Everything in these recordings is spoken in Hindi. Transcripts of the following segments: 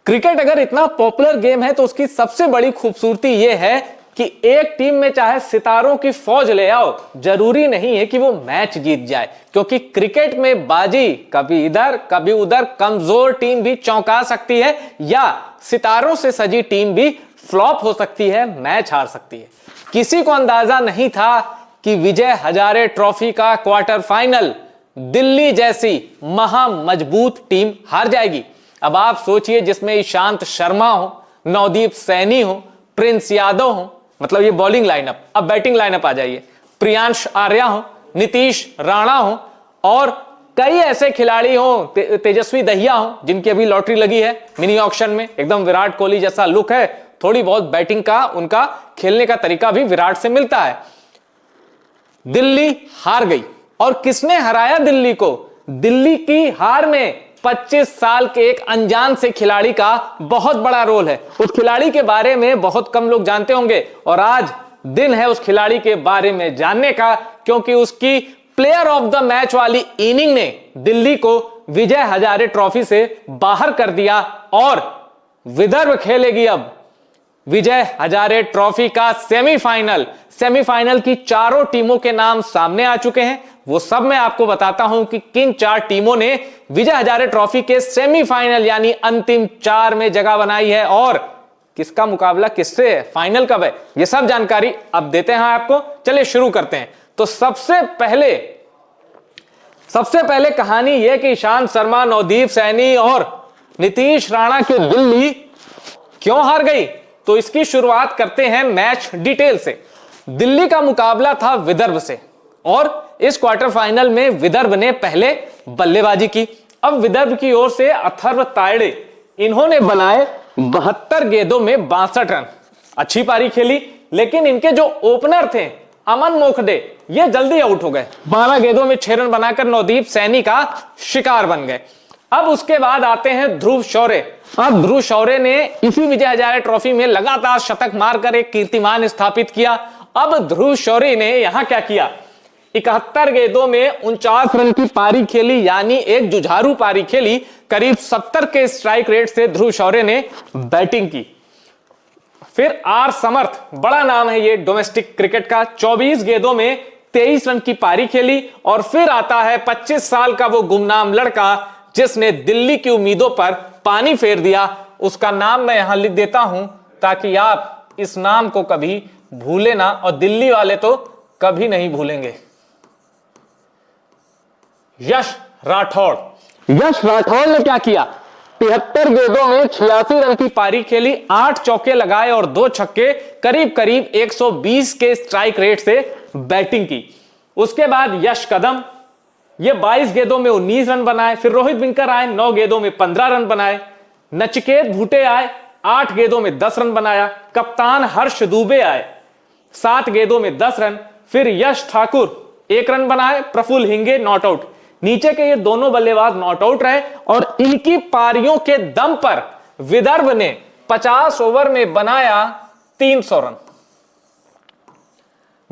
क्रिकेट अगर इतना पॉपुलर गेम है तो उसकी सबसे बड़ी खूबसूरती यह है कि एक टीम में चाहे सितारों की फौज ले आओ, जरूरी नहीं है कि वो मैच जीत जाए, क्योंकि क्रिकेट में बाजी कभी इधर कभी उधर, कमजोर टीम भी चौंका सकती है या सितारों से सजी टीम भी फ्लॉप हो सकती है, मैच हार सकती है। किसी को अंदाजा नहीं था कि विजय हजारे ट्रॉफी का क्वार्टर फाइनल दिल्ली जैसी महा मजबूत टीम हार जाएगी। अब आप सोचिए, जिसमें ईशांत शर्मा हो, नवदीप सैनी हो, प्रिंस यादव हो, मतलब ये बॉलिंग लाइनअप। अब बैटिंग लाइनअप आ जाइए, प्रियांश आर्या हो, नीतीश राणा हो और कई ऐसे खिलाड़ी हो, तेजस्वी दहिया हो, जिनकी अभी लॉटरी लगी है मिनी ऑक्शन में। एकदम विराट कोहली जैसा लुक है, थोड़ी बहुत बैटिंग का उनका खेलने का तरीका भी विराट से मिलता है। दिल्ली हार गई। और किसने हराया दिल्ली को? दिल्ली की हार में 25 साल के एक अनजान से खिलाड़ी का बहुत बड़ा रोल है। उस खिलाड़ी के बारे में बहुत कम लोग जानते होंगे और आज दिन है उस खिलाड़ी के बारे में जानने का, क्योंकि उसकी प्लेयर ऑफ द मैच वाली इनिंग ने दिल्ली को विजय हजारे ट्रॉफी से बाहर कर दिया और विदर्भ खेलेगी अब विजय हजारे ट्रॉफी का सेमीफाइनल। सेमीफाइनल की चारों टीमों के नाम सामने आ चुके हैं। वो सब मैं आपको बताता हूं कि किन चार टीमों ने विजय हजारे ट्रॉफी के सेमीफाइनल यानी अंतिम 4 में जगह बनाई है और किसका मुकाबला किससे है, फाइनल कब है, ये सब जानकारी अब देते हैं आपको। चलिए शुरू करते हैं। तो सबसे पहले कहानी यह कि ईशांत शर्मा, नवदीप सैनी और नीतीश राणा की दिल्ली क्यों हार गई, तो इसकी शुरुआत करते हैं मैच डिटेल से। दिल्ली का मुकाबला था विदर्भ से और इस क्वार्टर फाइनल में विदर्भ ने पहले बल्लेबाजी की। अब विदर्भ की ओर से अथर्व तायड़े, इन्होंने बनाए 72 गेंदों में 62 रन। अच्छी पारी खेली, लेकिन इनके जो ओपनर थे अमन मोखडे, ये जल्दी आउट हो गए। 12 गेंदों में 6 रन बनाकर नवदीप सैनी का शिकार बन गए। अब उसके बाद आते हैं ध्रुव शौर्य। अब ध्रुव शौर्य ने इसी विजय हजारे ट्रॉफी में लगातार शतक मारकर एक कीर्तिमान स्थापित किया। अब ध्रुव शौर्य ने यहां क्या किया, 71 गेंदों में 49 रन की पारी खेली, यानी एक जुझारू पारी खेली। करीब 70 के स्ट्राइक रेट से ध्रुव शौर्य ने बैटिंग की। फिर आर समर्थ, बड़ा नाम है ये डोमेस्टिक क्रिकेट का, 24 गेंदों में 23 रन की पारी खेली। और फिर आता है 25 साल का वो गुमनाम लड़का जिसने दिल्ली की उम्मीदों पर पानी फेर दिया। उसका नाम मैं यहां लिख देता हूं ताकि आप इस नाम को कभी भूले ना, और दिल्ली वाले तो कभी नहीं भूलेंगे। यश राठौड़। यश राठौड़ ने क्या किया, 73 गेंदों में 86 रन की पारी खेली, 8 चौके लगाए और 2 छक्के, करीब करीब 120 के स्ट्राइक रेट से बैटिंग की। उसके बाद यश कदम, ये 22 गेंदों में 19 रन बनाए। फिर रोहित बिंकर आए, 9 गेंदों में 15 रन बनाए। नचिकेत भूटे आए, 8 गेंदों में 10 रन बनाया। कप्तान हर्ष दुबे आए, 7 गेंदों में 10 रन। फिर यश ठाकुर 1 रन बनाए। Prafull Hinge not out. नीचे के ये दोनों बल्लेबाज नॉट आउट रहे और इनकी पारियों के दम पर विदर्भ ने 50 ओवर में बनाया 300 रन।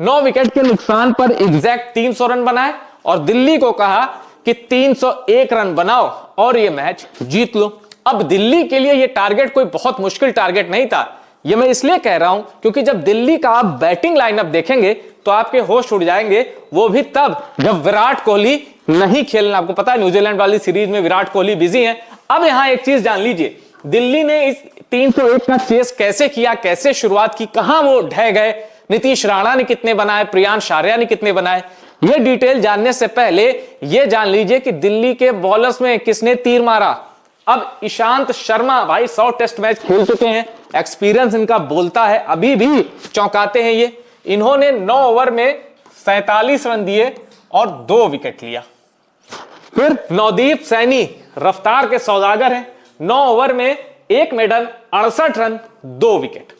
9 विकेट के नुकसान पर एग्जैक्ट 300 रन बनाए और दिल्ली को कहा कि 301 रन बनाओ और ये मैच जीत लो। अब दिल्ली के लिए ये टारगेट कोई बहुत मुश्किल टारगेट नहीं था। ये मैं इसलिए कह रहा हूं क्योंकि जब दिल्ली का आप बैटिंग लाइनअप देखेंगे तो आपके होश उड़ जाएंगे, वो भी तब जब विराट कोहली नहीं खेलना। आपको पता है न्यूजीलैंड वाली सीरीज में विराट कोहली बिजी हैं। अब यहां एक चीज जान लीजिए, दिल्ली ने इस 301 का चेस कैसे किया, कैसे शुरुआत की, कहां वो ढह गए, नीतीश राणा ने कितने बनाए, प्रियांश आर्या ने कितने बनाए, ये डिटेल जानने से पहले ये जान लीजिए कि दिल्ली के बॉलर्स में किसने तीर मारा। अब ईशांत शर्मा भाई 100 टेस्ट मैच खेल चुके हैं, एक्सपीरियंस इनका बोलता है, अभी भी चौंकाते हैं ये। इन्होंने 9 ओवर में 47 रन दिए और 2 विकेट लिया। फिर नवदीप सैनी रफ्तार के सौदागर हैं, 9 ओवर में 1 मेडल, 68 रन, 2 विकेट।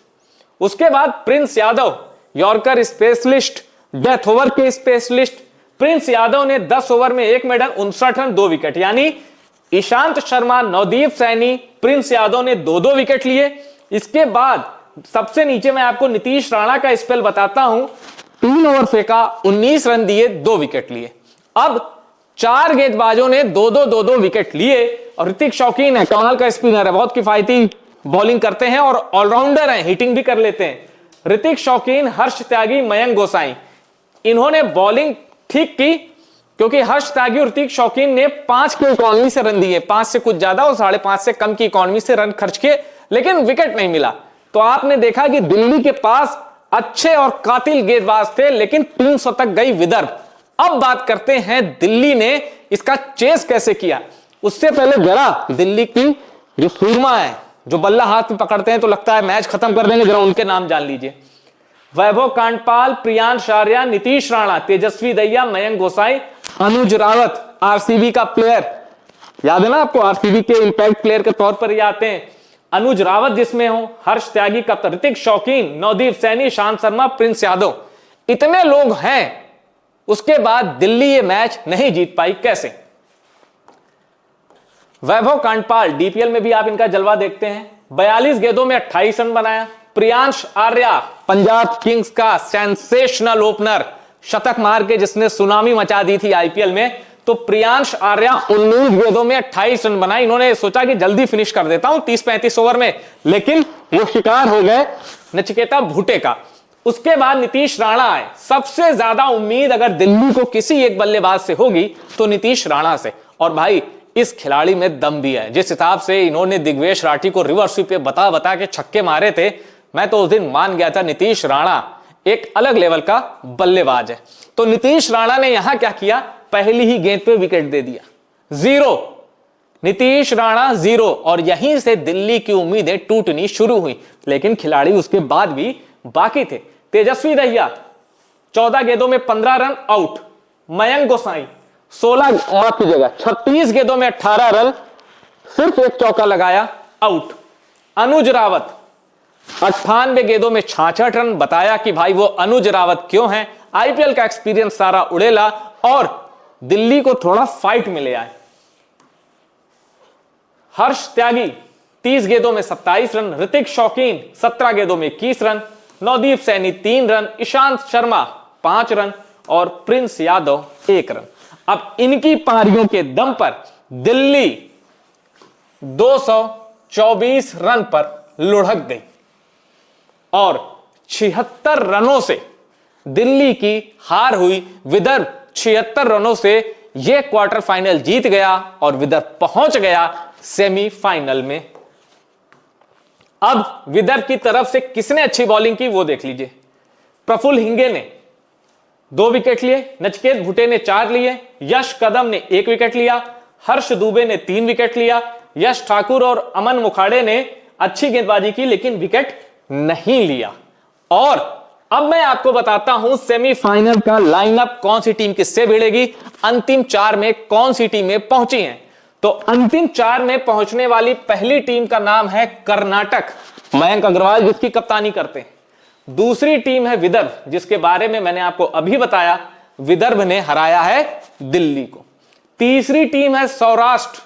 उसके बाद Prince Yadav, yorker specialist, death over के स्पेशलिस्ट। प्रिंस यादव ने 10 ओवर में 1 मेडल, 59 रन, 2 विकेट। यानी ईशांत शर्मा, नवदीप सैनी, प्रिंस यादव ने 2-2 विकेट लिए। इसके बाद सबसे नीचे मैं आपको नीतीश राणा का स्पेल बताता हूं। 3 ओवर फेंका, 19 रन दिए, 2 विकेट लिए। अब 4 गेंदबाजों ने दो विकेट लिए और ऋतिक शौकीन है, कमाल का स्पिनर है, बहुत किफायती बॉलिंग करते हैं और ऑलराउंडर हैं, हिटिंग भी कर लेते हैं। ऋतिक शौकीन, हर्ष त्यागी, मयंक गोसाई, इन्होंने बॉलिंग ठीक की क्योंकि हर्ष त्यागी और ऋतिक शौकीन ने 5 की इकोनॉमी से रन दिए, 5 से कुछ ज्यादा और 5.5 से कम की इकोनॉमी से रन खर्च किए, लेकिन विकेट नहीं मिला। तो आपने देखा कि दिल्ली के पास अच्छे और कातिल गेंदबाज थे, लेकिन 300 तक गई विदर्भ। अब बात करते हैं दिल्ली ने इसका चेस कैसे किया। उससे पहले जरा दिल्ली की जो सूरमा है, जो बल्ला हाथ में पकड़ते हैं तो लगता है मैच खत्म कर देंगे, जरा उनके नाम जान लीजिए। वैभव कांडपाल, प्रियांश आर्या, नीतीश राणा, तेजस्वी दहिया, मयंक गोसाई, अनुज रावत, आरसीबी का प्लेयर, याद है ना आपको, आरसीबी के इंपैक्ट प्लेयर के तौर पर ये आते हैं। अनुज रावत जिसमें हो, हर्ष त्यागी कप्तान, ऋतिक शौकीन, नवदीप सैनी, शांत शर्मा, प्रिंस यादव, इतने लोग हैं। उसके बाद दिल्ली ये मैच नहीं जीत पाई। कैसे? वैभव कांडपाल, डीपीएल में भी आप इनका जलवा देखते हैं, 42 गेंदों में 28 रन बनाया। प्रियांश आर्या, पंजाब किंग्स का सेंसेशनल ओपनर, शतक मार के जिसने सुनामी मचा दी थी आईपीएल में, तो प्रियांश आर्या 19 गेंदों में 28 रन बनाए। इन्होंने सोचा कि जल्दी फिनिश कर देता हूं 30-35 ओवर में, लेकिन वो शिकार हो गए नचिकेता भुट्टे का। उसके बाद नीतीश राणा आए। सबसे ज्यादा उम्मीद अगर दिल्ली को किसी एक बल्लेबाज से होगी तो नीतीश राणा से, और भाई इस खिलाड़ी में दम भी है। जिस हिसाब से इन्होंने दिग्वेश राठी को रिवर्स स्वीप पे बता के छक्के मारे थे, मैं तो उस दिन मान गया था नीतीश राणा एक अलग लेवल का बल्लेबाज है। तो नीतीश राणा ने यहां क्या किया, पहली ही गेंद पे विकेट दे दिया, 0। नीतीश राणा 0, और यहीं से दिल्ली की उम्मीदें टूटनी शुरू हुई। लेकिन खिलाड़ी उसके बाद भी बाकी थे। तेजस्वी दहिया 14 गेंदों में 15 रन, आउट। मयंक गोसाई 36 गेंदों में 18 रन, सिर्फ एक चौका लगाया, आउट। अनुज रावत 98 गेंदों में 66 रन। बताया कि भाई वो अनुज रावत क्यों है, आईपीएल का एक्सपीरियंस सारा उड़ेला और दिल्ली को थोड़ा फाइट में ले आए। हर्ष त्यागी 30 गेंदों में 27 रन, ऋतिक शौकीन 17 गेंदों में 21 run, Navdeep Saini 3 run, Ishant Sharma 5 run और प्रिंस यादव 1 रन। अब इनकी पारियों के दम पर दिल्ली 224 रन पर लुढ़क गई और 76 रनों से दिल्ली की हार हुई। विदर्भ 76 रनों से यह क्वार्टर फाइनल जीत गया और विदर्भ पहुंच गया सेमीफाइनल में। अब विदर्भ की तरफ से किसने अच्छी बॉलिंग की वो देख लीजिए। प्रफुल्ल हिंगे ने 2 विकेट लिए, नचिकेत भुट्टे ने 4 लिए, यश कदम ने 1 विकेट लिया, हर्ष दुबे ने 3 विकेट लिया, यश ठाकुर और अमन मुखाड़े ने अच्छी गेंदबाजी की लेकिन विकेट नहीं लिया। और अब मैं आपको बताता हूं सेमीफाइनल का लाइनअप, कौन सी टीम किससे भिड़ेगी, अंतिम 4 में कौन सी टीमें पहुंची हैं। तो अंतिम 4 में पहुंचने वाली पहली टीम का नाम है कर्नाटक, मयंक अग्रवाल जिसकी कप्तानी करते हैं। दूसरी टीम है विदर्भ, जिसके बारे में मैंने आपको अभी बताया, विदर्भ ने हराया है दिल्ली को। तीसरी टीम है सौराष्ट्र,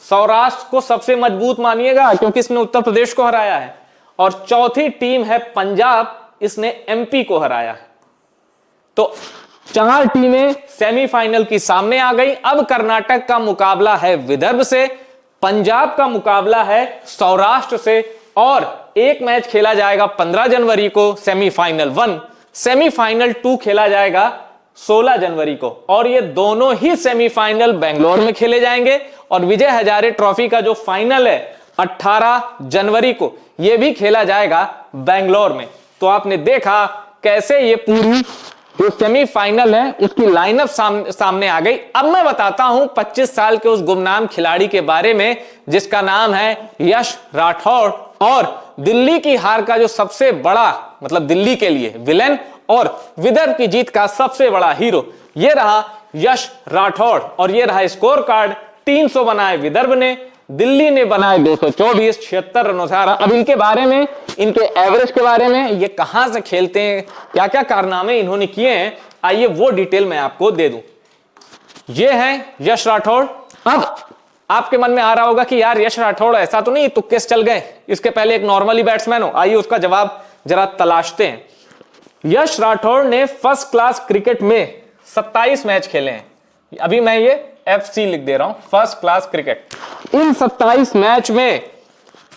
सौराष्ट्र को सबसे मजबूत मानिएगा क्योंकि इसने उत्तर प्रदेश को हराया है। और चौथी टीम है पंजाब, इसने एमपी को हराया है। तो 4 टीमें सेमीफाइनल की सामने आ गई। अब कर्नाटक का मुकाबला है विदर्भ से, पंजाब का मुकाबला है सौराष्ट्र से, और एक मैच खेला जाएगा 15 जनवरी को सेमीफाइनल 1, सेमीफाइनल 2 खेला जाएगा 16 जनवरी को, और ये दोनों ही सेमीफाइनल बेंगलोर में खेले जाएंगे। और विजय हजारे ट्रॉफी का जो फाइनल है 18 जनवरी को, यह भी खेला जाएगा बेंगलोर में। तो आपने देखा कैसे ये पूरी जो सेमीफाइनल है उसकी लाइनअप सामने आ गई। अब मैं बताता हूं 25 साल के उस गुमनाम खिलाड़ी के बारे में जिसका नाम है यश राठौड़, और दिल्ली की हार का जो सबसे बड़ा, मतलब दिल्ली के लिए विलेन और विदर्भ की जीत का सबसे बड़ा हीरो, यह रहा यश राठौड़। और यह रहा स्कोर कार्ड, 300 बनाए विदर्भ ने, दिल्ली ने बनाए 224, 76 रनों से हारा। अब इनके बारे में, इनके एवरेज के बारे में, ये कहां से खेलते हैं, क्या क्या कारनामे इन्होंने किए हैं, आइए वो डिटेल मैं आपको दे दूं। ये है यश राठौड़। अब आपके मन में आ रहा होगा कि यार यश राठौड़ ऐसा तो नहीं तुक्के से चल गए, इसके पहले एक नॉर्मली बैट्समैन हो। आइए उसका जवाब जरा तलाशते हैं। यश राठौड़ ने फर्स्ट क्लास क्रिकेट में 27 मैच खेले हैं, अभी मैं ये FC लिख दे रहा हूं, फर्स्ट क्लास क्रिकेट। इन 27 मैच में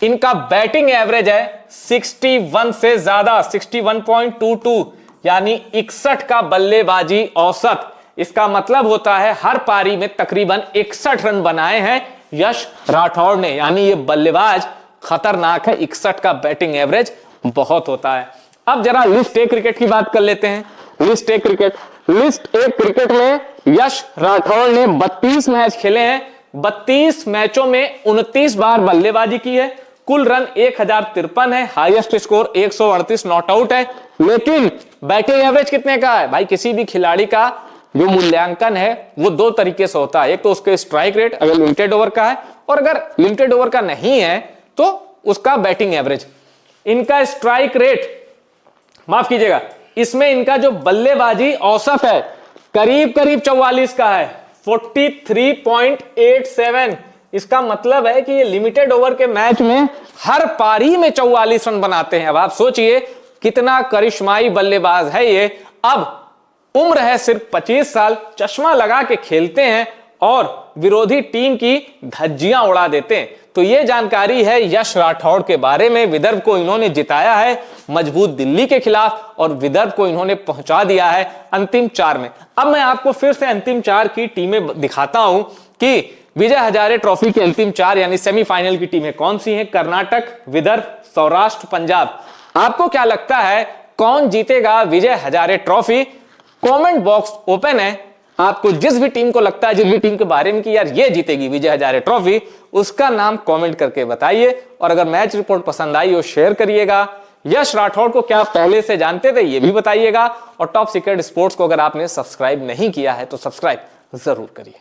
इनका बैटिंग एवरेज है 61 से ज्यादा, 61.22, यानी 61 का बल्लेबाजी औसत। इसका मतलब होता है हर पारी में तकरीबन 61 रन बनाए हैं यश राठौड़ ने, यानी ये बल्लेबाज खतरनाक है। 61 का बैटिंग एवरेज बहुत होता है। अब जरा लिस्ट ए क्रिकेट की बात कर लेते हैं। लिस्ट ए क्रिकेट में यश राठौड़ ने 32 मैच खेले हैं। 32 मैचों में 29 बार बल्लेबाजी की है। कुल रन 1053 है, हाईएस्ट स्कोर 138 नॉट आउट है। लेकिन बैटिंग एवरेज कितने का है भाई? किसी भी खिलाड़ी का जो मूल्यांकन है वो दो तरीके से होता है। एक तो उसके स्ट्राइक रेट अगर लिमिटेड ओवर का है, और अगर लिमिटेड ओवर का नहीं है तो उसका बैटिंग एवरेज। इनका स्ट्राइक रेट, माफ कीजिएगा, इसमें इनका जो बल्लेबाजी औसत है करीब 44 का है, 43.87। इसका मतलब है कि ये लिमिटेड ओवर के मैच में हर पारी में 44 रन बनाते हैं। अब आप सोचिए कितना करिश्माई बल्लेबाज है ये। अब उम्र है सिर्फ 25 साल, चश्मा लगा के खेलते हैं और विरोधी टीम की धज्जियां उड़ा देते हैं। तो ये जानकारी है यश राठौड़ के बारे में। विदर्भ को इन्होंने जिताया है मजबूत दिल्ली के खिलाफ, और विदर्भ को इन्होंने पहुंचा दिया है अंतिम 4 में। अब मैं आपको फिर से अंतिम 4 की टीमें दिखाता हूं कि विजय हजारे ट्रॉफी की अंतिम 4 यानी सेमीफाइनल की टीमें कौन सी हैं। कर्नाटक, विदर्भ, सौराष्ट्र, पंजाब। आपको क्या लगता है कौन जीतेगा Vijay Hazare trophy? Comment box open है। आपको जिस भी टीम को लगता है, जिस भी टीम के बारे में कि यार ये जीतेगी विजय हजारे ट्रॉफी, उसका नाम कमेंट करके बताइए। और अगर मैच रिपोर्ट पसंद आई हो शेयर करिएगा। यश राठौड़ को क्या पहले से जानते थे ये भी बताइएगा। और टॉप सीक्रेट स्पोर्ट्स को अगर आपने सब्सक्राइब नहीं किया है तो सब्सक्राइब जरूर करिए।